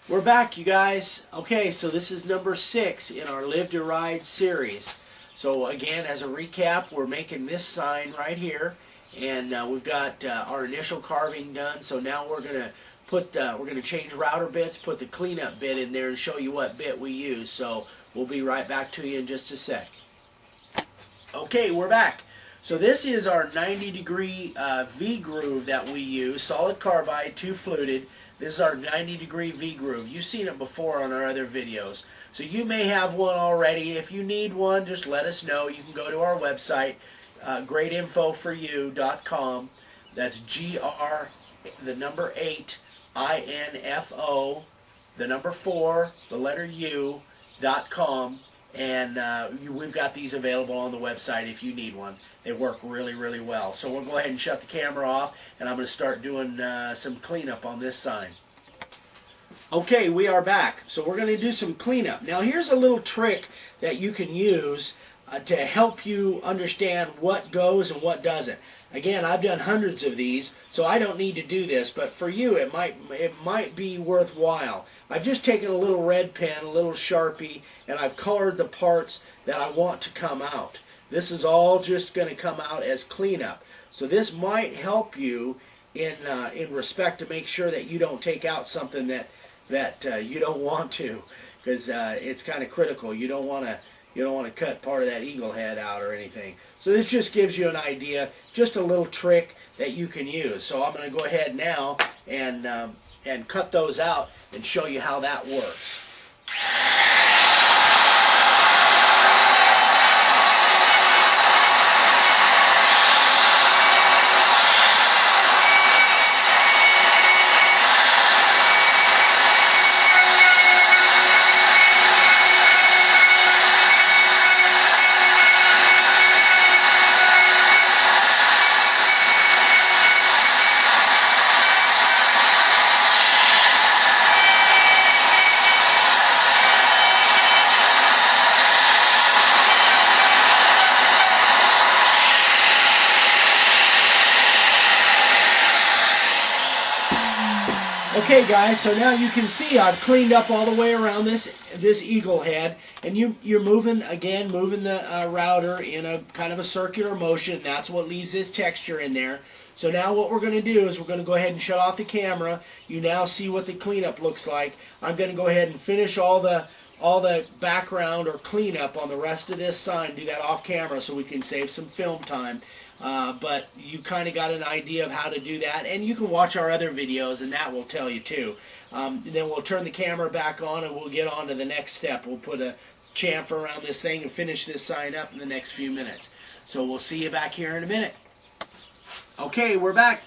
We're back, you guys. Okay, so this is number 6 in our Live to Ride series. So again, as a recap, we're making this sign right here, and we've got our initial carving done. So now we're gonna change router bits, put the cleanup bit in there, and show you what bit we use. So we'll be right back to you in just a sec. Okay, we're back. So this is our 90-degree V-groove that we use, solid carbide, 2 fluted. This is our 90-degree V-groove. You've seen it before on our other videos. So you may have one already. If you need one, just let us know. You can go to our website, greatinfoforyou.com. That's GR, the number 8, INFO, the number 4, the letter U.com. And we've got these available on the website if you need one. They work really, really well. So we'll go ahead and shut the camera off, and I'm going to start doing some cleanup on this sign. Okay, we are back. So we're going to do some cleanup. Now here's a little trick that you can use to help you understand what goes and what doesn't. Again, I've done hundreds of these, so I don't need to do this, but for you it might be worthwhile. I've just taken a little red pen, a little Sharpie, and I've colored the parts that I want to come out. This is all just going to come out as cleanup. So this might help you in respect to make sure that you don't take out something that you don't want to, because it's kind of critical. You don't want to cut part of that eagle head out or anything. So this just gives you an idea, just a little trick that you can use. So I'm going to go ahead now and cut those out and show you how that works. Okay guys, so now you can see I've cleaned up all the way around this eagle head, and you're moving the router in a kind of a circular motion. That's what leaves this texture in there. So now what we're going to do is we're going to go ahead and shut off the camera. You now see what the cleanup looks like. I'm going to go ahead and finish all the background or cleanup on the rest of this sign. Do that off camera so we can save some film time. But you kind of got an idea of how to do that, and you can watch our other videos and that will tell you too. Then we'll turn the camera back on and we'll get on to the next step. We'll put a chamfer around this thing and finish this sign up in the next few minutes. So we'll see you back here in a minute. Okay, we're back.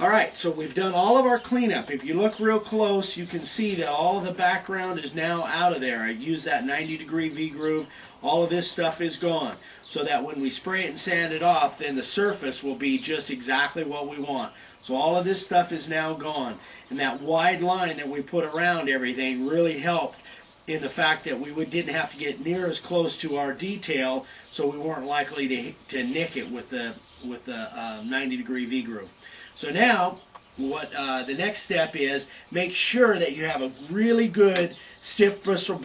Alright, so we've done all of our cleanup. If you look real close, you can see that all of the background is now out of there. I used that 90-degree V-groove. All of this stuff is gone, so that when we spray it and sand it off, then the surface will be just exactly what we want. So all of this stuff is now gone. And that wide line that we put around everything really helped in the fact that we didn't have to get near as close to our detail, so we weren't likely to nick it with the 90-degree V-groove. So now, what the next step is, make sure that you have a really good stiff bristle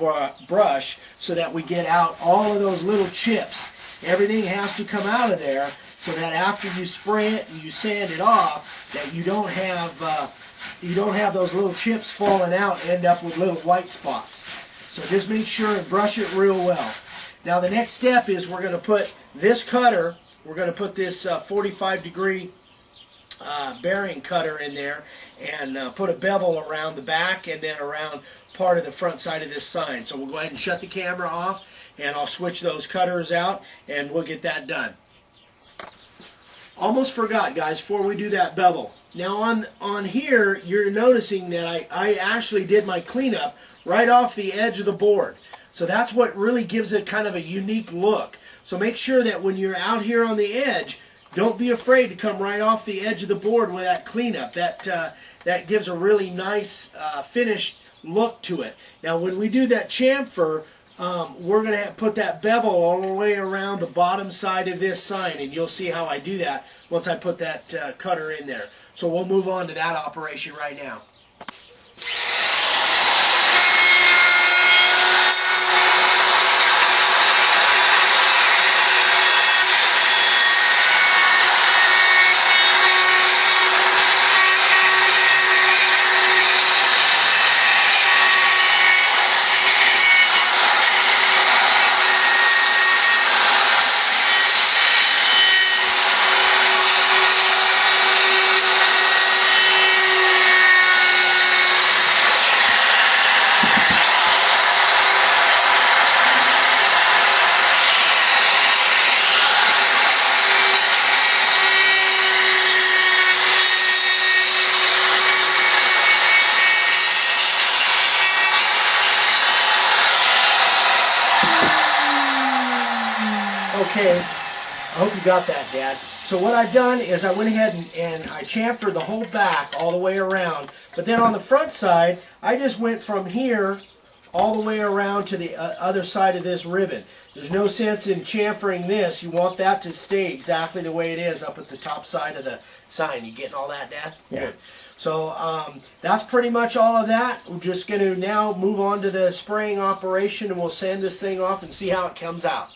brush so that we get out all of those little chips. Everything has to come out of there so that after you spray it and you sand it off, that you don't have those little chips falling out and end up with little white spots. So just make sure and brush it real well. Now the next step is we're going to put this cutter, we're going to put this 45-degree bearing cutter in there and put a bevel around the back and then around part of the front side of this sign. So we'll go ahead and shut the camera off, and I'll switch those cutters out and we'll get that done. Almost forgot, guys, before we do that bevel. Now on here, you're noticing that I actually did my cleanup right off the edge of the board. So that's what really gives it kind of a unique look. So make sure that when you're out here on the edge, don't be afraid to come right off the edge of the board with that cleanup. That gives a really nice finished look to it. Now when we do that chamfer, we're going to put that bevel all the way around the bottom side of this sign, and you'll see how I do that once I put that cutter in there. So we'll move on to that operation right now. Okay, I hope you got that, Dad. So what I've done is I went ahead and I chamfered the whole back all the way around. But then on the front side, I just went from here all the way around to the other side of this ribbon. There's no sense in chamfering this. You want that to stay exactly the way it is up at the top side of the sign. You getting all that, Dad? Yeah. Good. So that's pretty much all of that. We're just going to now move on to the spraying operation, and we'll sand this thing off and see how it comes out.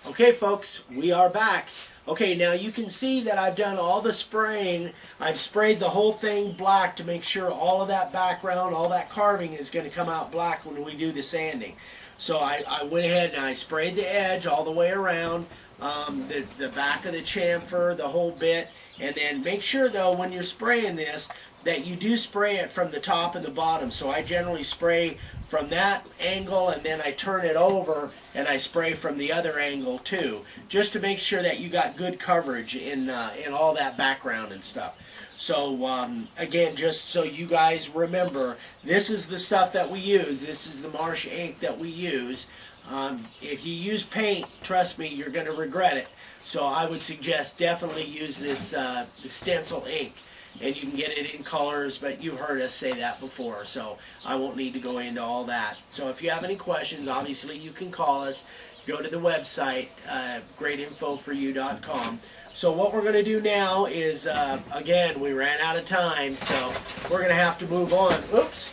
Okay, folks, we are back. Okay, now you can see that I've done all the spraying. I've sprayed the whole thing black to make sure all of that background, all that carving is going to come out black when we do the sanding. So I went ahead and I sprayed the edge all the way around, the back of the chamfer, the whole bit. And then make sure, though, when you're spraying this, that you do spray it from the top and the bottom. So I generally spray from that angle, and then I turn it over and I spray from the other angle too, just to make sure that you got good coverage in all that background and stuff. So again, just so you guys remember, this is the stuff that we use. This is the marsh ink that we use. If you use paint, trust me, you're going to regret it. So I would suggest definitely use this the stencil ink. And you can get it in colors, but you've heard us say that before, so I won't need to go into all that. So if you have any questions, obviously you can call us. Go to the website, greatinfoforyou.com. So what we're going to do now is, again, we ran out of time, so we're going to have to move on. Oops.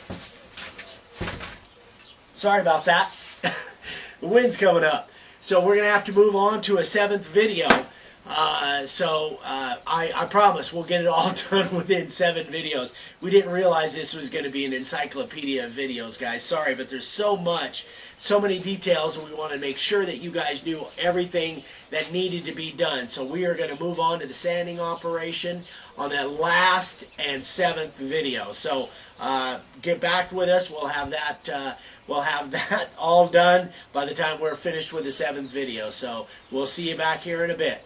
Sorry about that. The wind's coming up. So we're going to have to move on to a 7th video. I promise we'll get it all done within 7 videos. We didn't realize this was going to be an encyclopedia of videos, guys. Sorry, but there's so much, so many details, and we want to make sure that you guys knew everything that needed to be done. So we are going to move on to the sanding operation on that last and 7th video. So get back with us. We'll have that all done by the time we're finished with the 7th video. So we'll see you back here in a bit.